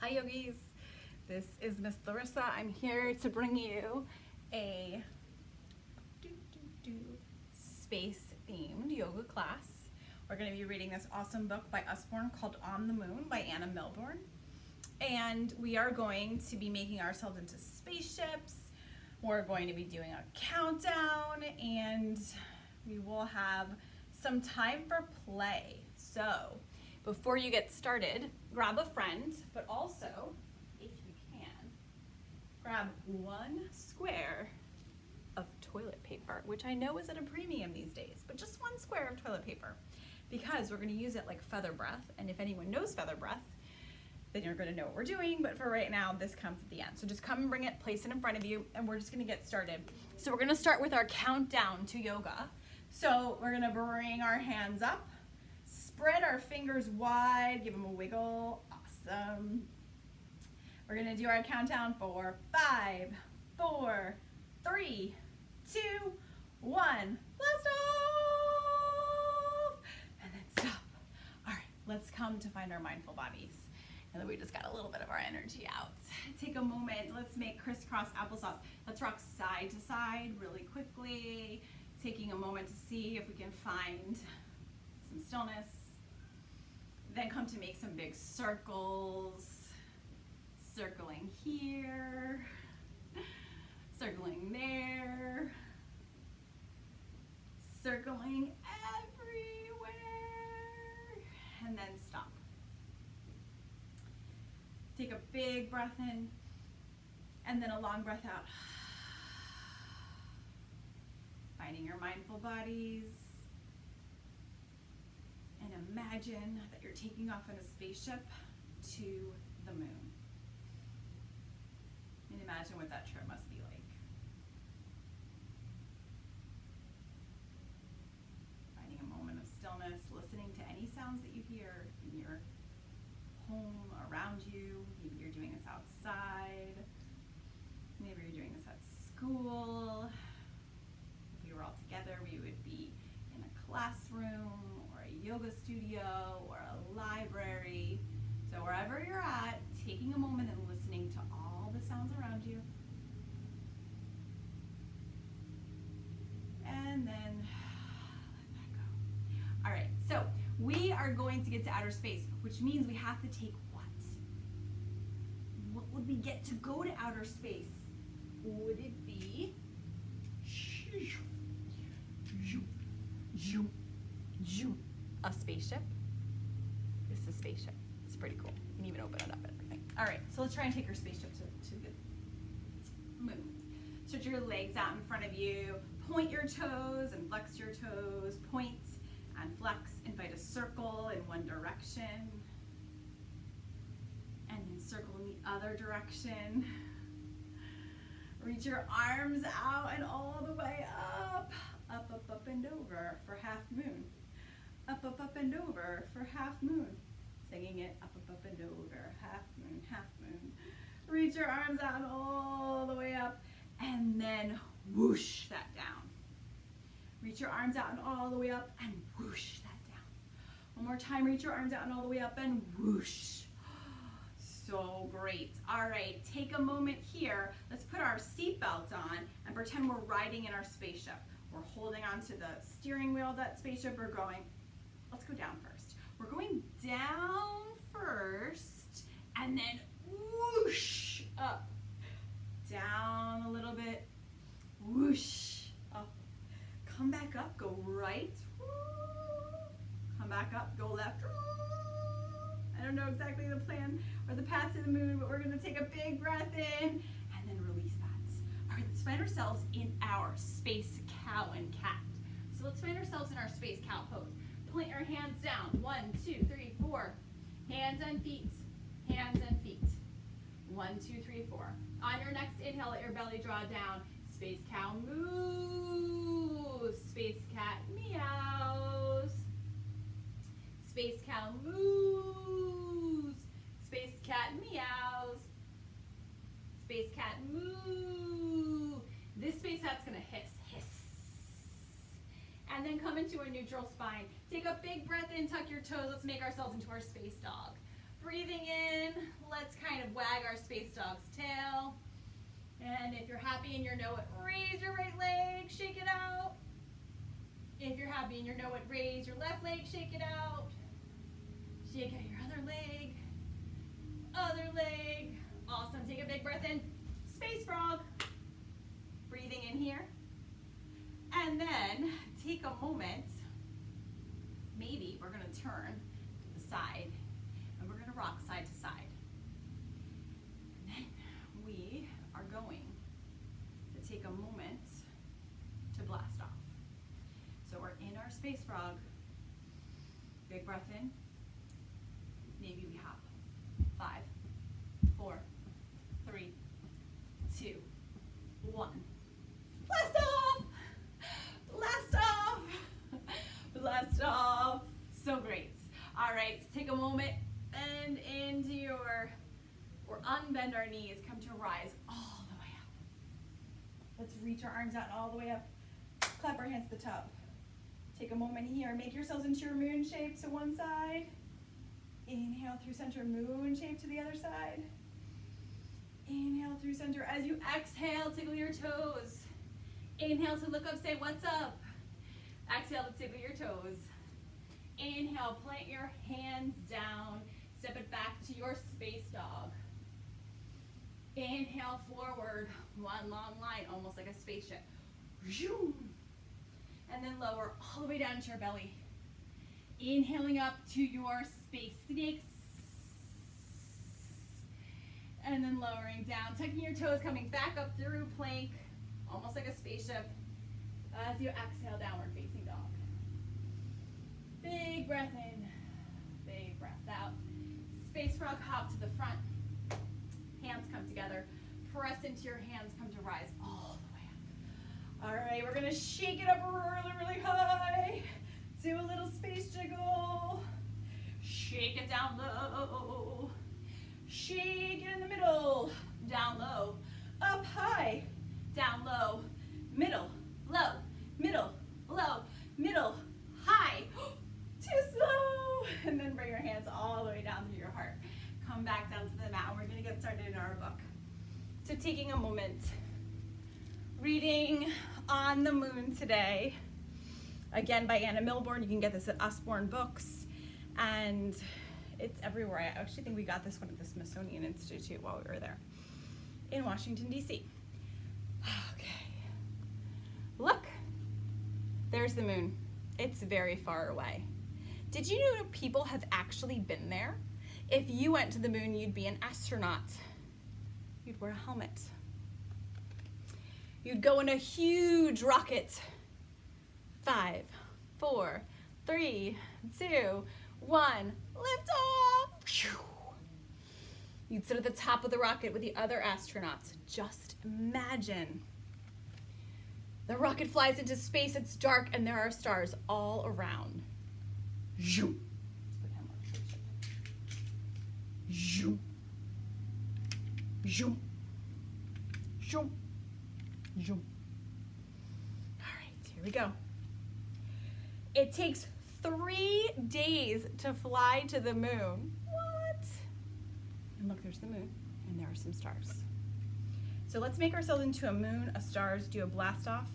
Hi yogis, this is Miss Larissa. I'm here to bring you a space themed yoga class. We're going to be reading this awesome book by Usborne called On the Moon by Anna Milbourne. And we are going to be making ourselves into spaceships. We're going to be doing a countdown and we will have some time for play. So before you get started, grab a friend, but also, if you can, grab one square of toilet paper, which I know is at a premium these days, but just one square of toilet paper, because we're going to use it like feather breath. And if anyone knows feather breath, then you're going to know what we're doing. But for right now, this comes at the end. So just come and bring it, place it in front of you, and we're just going to get started. So we're going to start with our countdown to yoga. So we're going to bring our hands up. Spread our fingers wide, give them a wiggle. Awesome. We're going to do our countdown for 5, 4, 3, 2, 1. Blast off! And then stop. All right, let's come to find our mindful bodies. And then we just got a little bit of our energy out. Take a moment. Let's make crisscross applesauce. Let's rock side to side really quickly. Taking a moment to see if we can find some stillness. Then come to make some big circles. Circling here. Circling there. Circling everywhere. And then stop. Take a big breath in. And then a long breath out. Finding your mindful bodies. And imagine that you're taking off in a spaceship to the moon. And imagine what that trip must be like. Finding a moment of stillness, listening to any sounds that you hear in your home, around you. Maybe you're doing this outside. Maybe you're doing this at school. If we were all together, we would be in a classroom, yoga studio, or a library. So wherever you're at, taking a moment and listening to all the sounds around you. And then let that go. All right, so we are going to get to outer space, which means we have to take what? What would we get to go to outer space? Would it be a spaceship? This is a spaceship. It's pretty cool. You can even open it up and everything. All right, so let's try and take our spaceship to the moon. Stretch your legs out in front of you. Point your toes and flex your toes. Point and flex. Invite a circle in one direction. And then circle in the other direction. Reach your arms out and all the way up. Up, up, up, and over for half moon. Up, up, up, and over for half moon. Singing it, up, up, up, and over, half moon, half moon. Reach your arms out and all the way up, and then whoosh that down. Reach your arms out and all the way up, and whoosh that down. One more time, reach your arms out and all the way up, and whoosh. So great. All right, take a moment here. Let's put our seatbelt on and pretend we're riding in our spaceship. We're holding onto the steering wheel of that spaceship. We're going, let's go down first. We're going down first and then whoosh up. Down a little bit, whoosh up. Come back up, go right. Come back up, go left. I don't know exactly the plan or the path to the moon, but we're gonna take a big breath in and then release that. All right, let's find ourselves in our space cow and cat. So let's find ourselves in our space cow pose. Point your hands down. 1, 2, 3, 4. Hands and feet. Hands and feet. 1, 2, 3, 4. On your next inhale, let your belly draw down. Space cow moves. Space cat meows. Space cow moves. Space cat meows. Space cat moo. This space cat's gonna hiss, hiss. And then come into a neutral spine. Take a big breath in, tuck your toes. Let's make ourselves into our space dog. Breathing in, let's kind space dog's tail. And if you're happy in your know it, raise your right leg, shake it out. If you're happy in your know it, raise your left leg, shake it out. Shake out your other leg. Other leg. Awesome. Take a big breath in. Space frog. Breathing in here. And then take a moment. Maybe we're going to turn to the side and we're going to rock side to side. And then we are going to take a moment to blast off. So we're in our space frog. Big breath in. Maybe we hop. 5, 4, 3, 2, 1. Blast off! Blast off! Blast off. So great. All right, take a moment, bend into your, or unbend our knees, come to rise all the way up. Let's reach our arms out all the way up. Clap our hands to the top. Take a moment here, make yourselves into your moon shape to one side. Inhale through center, moon shape to the other side. Inhale through center. As you exhale, tickle your toes. Inhale to look up, say what's up. Exhale to tickle your toes. Inhale, plant your hands down. Step it back to your space dog. Inhale forward, one long line, almost like a spaceship. And then lower all the way down to your belly. Inhaling up to your space snakes. And then lowering down, tucking your toes, coming back up through plank, almost like a spaceship. As you exhale, downward facing dog. Big breath in, big breath out. Space frog, hop to the front. Hands come together. Press into your hands, come to rise all the way up. All right, we're gonna shake it up really, really high. Do a little space jiggle. Shake it down low. Shake it in the middle. Down low. Up high. Down low. Middle. Low. Middle. Low. Middle. High. Too slow. And then bring your hands all the way down through your heart. Come back down to the mat. We're going to get started in our book. So taking a moment. Reading On the Moon today. Again, by Anna Milbourne. You can get this at Usborne Books. And it's everywhere. I actually think we got this one at the Smithsonian Institute while we were there in Washington, D.C. Okay. Look. There's the moon. It's very far away. Did you know people have actually been there? If you went to the moon, you'd be an astronaut. You'd wear a helmet. You'd go in a huge rocket. 5, 4, 3, 2, 1. Lift off. You'd sit at the top of the rocket with the other astronauts. Just imagine. The rocket flies into space. It's dark and there are stars all around. Zoom. Zoom. Zoom. Zoom. Zoom. All right, here we go. It takes 3 days to fly to the moon. What? And look, there's the moon, and there are some stars. So let's make ourselves into a moon, a stars, do a blast off,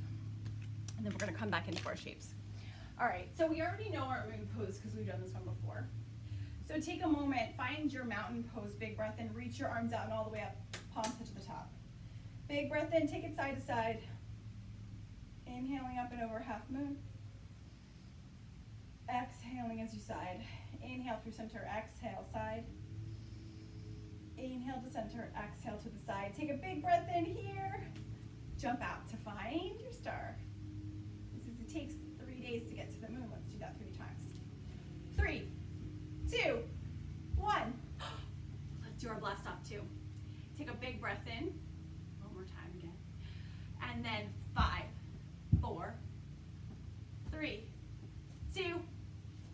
and then we're gonna come back into our shapes. All right, so we already know our moon pose because we've done this one before. So take a moment, find your mountain pose, big breath in, reach your arms out and all the way up, palms touch the top. Big breath in, take it side to side. Inhaling up and over, half moon. Exhaling as you side. Inhale through center, exhale, side. Inhale to center, exhale to the side. Take a big breath in here. Jump out to find your star. Since it takes 3 days to get to the moon, let's do that 3 times. 3, 2, 1. Let's do our blast off too. Take a big breath in. One more time again. And then 5, 4, 3, 2, 1.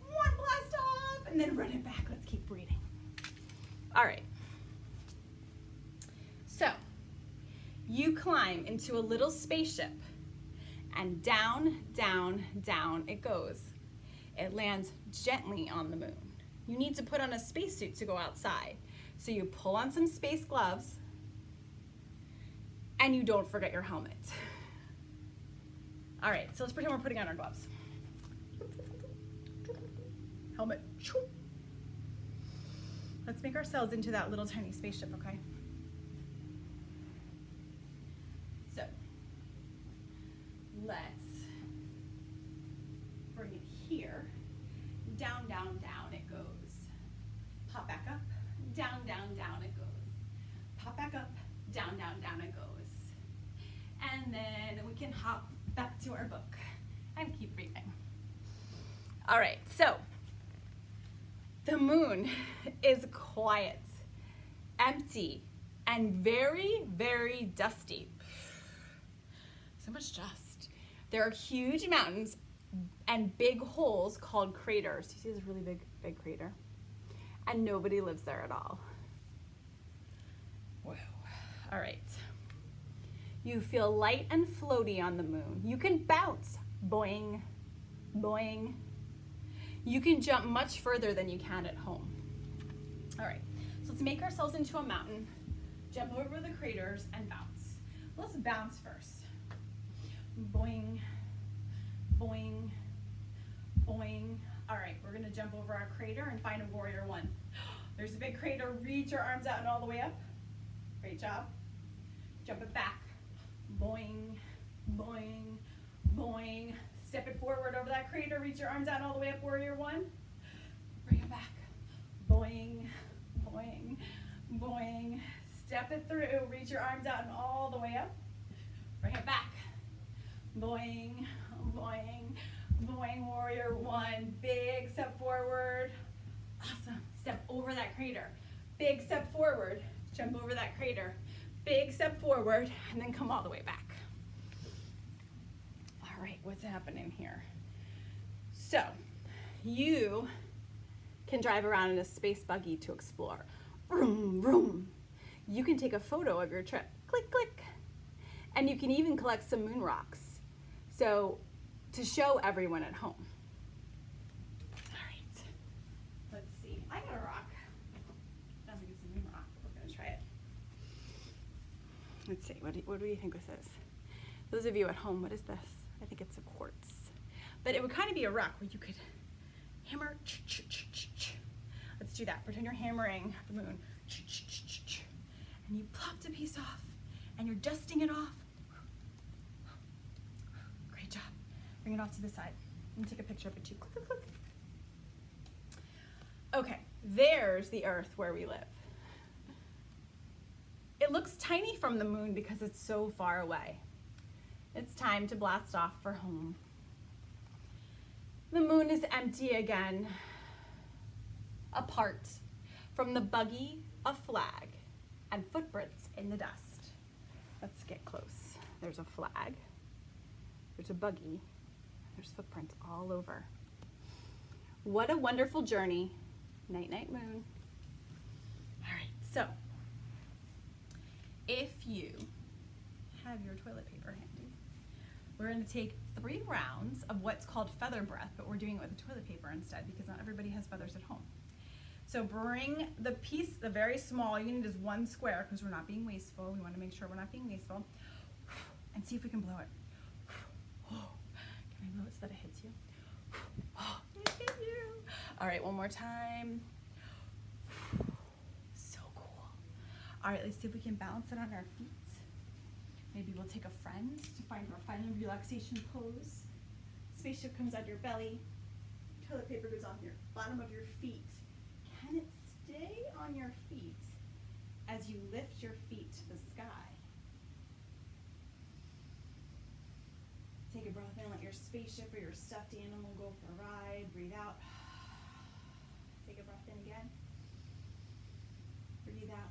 Blast off. And then run it back. Let's keep breathing. All right. So you climb into a little spaceship and down, down, down it goes. It lands gently on the moon. You need to put on a spacesuit to go outside. So you pull on some space gloves and you don't forget your helmet. All right, so let's pretend we're putting on our gloves. Helmet. Let's make ourselves into that little tiny spaceship, okay? So let's bring it here. Down, down, down it goes. Pop back up. Down, down, down it goes. Pop back up. Down, down, down it goes. And then we can hop back to our book and keep reading. All right, so the moon is quiet, empty, and very, very dusty. So much dust. There are huge mountains and big holes called craters. You see this really big crater? And nobody lives there at all. Whoa. All right. You feel light and floaty on the moon. You can bounce. Boing, boing. You can jump much further than you can at home. All right, so let's make ourselves into a mountain, jump over the craters, and bounce. Let's bounce first. Boing, boing, boing. All right, we're gonna jump over our crater and find a warrior one. There's a big crater. Reach your arms out and all the way up. Great job. Jump it back. Boing, boing, boing. Step it forward over that crater. Reach your arms out all the way up, warrior one. Bring it back. Boing, boing, boing. Step it through. Reach your arms out and all the way up. Bring it back. Boing, boing, boing, warrior one. Big step forward. Awesome. Step over that crater. Big step forward. Jump over that crater. Big step forward, and then come all the way back. All right, what's happening here? So, you can drive around in a space buggy to explore. Vroom, vroom. You can take a photo of your trip. Click, click. And you can even collect some moon rocks. So, to show everyone at home. All right, let's see. I got a rock. I don't think it's a moon rock, but we're gonna try it. Let's see, what do you think this is? Those of you at home, what is this? I think it's a quartz. But it would kind of be a rock where you could hammer. Let's do that. Pretend you're hammering the moon. And you plopped a piece off, and you're dusting it off. Great job. Bring it off to the side. And take a picture of it too. Click, click, click. Okay, there's the Earth where we live. It looks tiny from the moon because it's so far away. It's time to blast off for home. The moon is empty again. Apart from the buggy, a flag, and footprints in the dust. Let's get close. There's a flag. There's a buggy. There's footprints all over. What a wonderful journey. Night, night, moon. All right, so if you have your toilet paper handy, we're going to take 3 rounds of what's called feather breath, but we're doing it with the toilet paper instead because not everybody has feathers at home. So bring the piece, the very small, you need just 1 square because we're not being wasteful. We want to make sure we're not being wasteful. And see if we can blow it. Can I blow it so that it hits you? It hit you. All right, one more time. So cool. All right, let's see if we can balance it on our feet. Maybe we'll take a friend to find our final relaxation pose. Spaceship comes out your belly. Toilet paper goes on your bottom of your feet. Can it stay on your feet as you lift your feet to the sky? Take a breath in, let your spaceship or your stuffed animal go for a ride. Breathe out. Take a breath in again. Breathe out.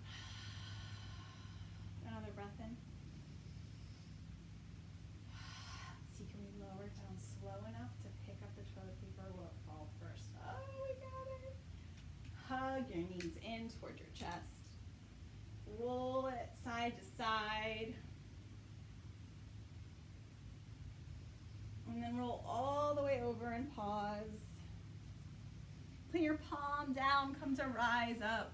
Another breath in. Let's see, can we lower it down slow enough to pick up the toilet paper? Will it fall first? Oh, we got it. Hug your knees in toward your chest. Roll it side to side. And then roll all the way over and pause. Put your palm down, come to rise up.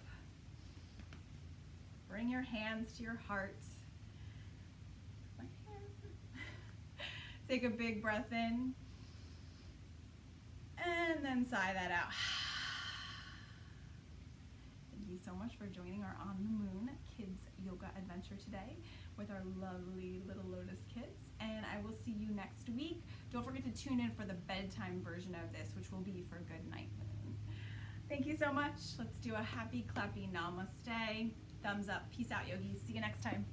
bring your hands to your heart. Take a big breath in and then sigh that out. Thank you so much for joining our On the Moon Kids Yoga Adventure today with our lovely little Lotus Kids, and I will see you next week. Don't forget to tune in for the bedtime version of this, which will be for Good Night Moon. Thank you so much. Let's do a happy clappy namaste. Thumbs up. Peace out, yogis. See you next time.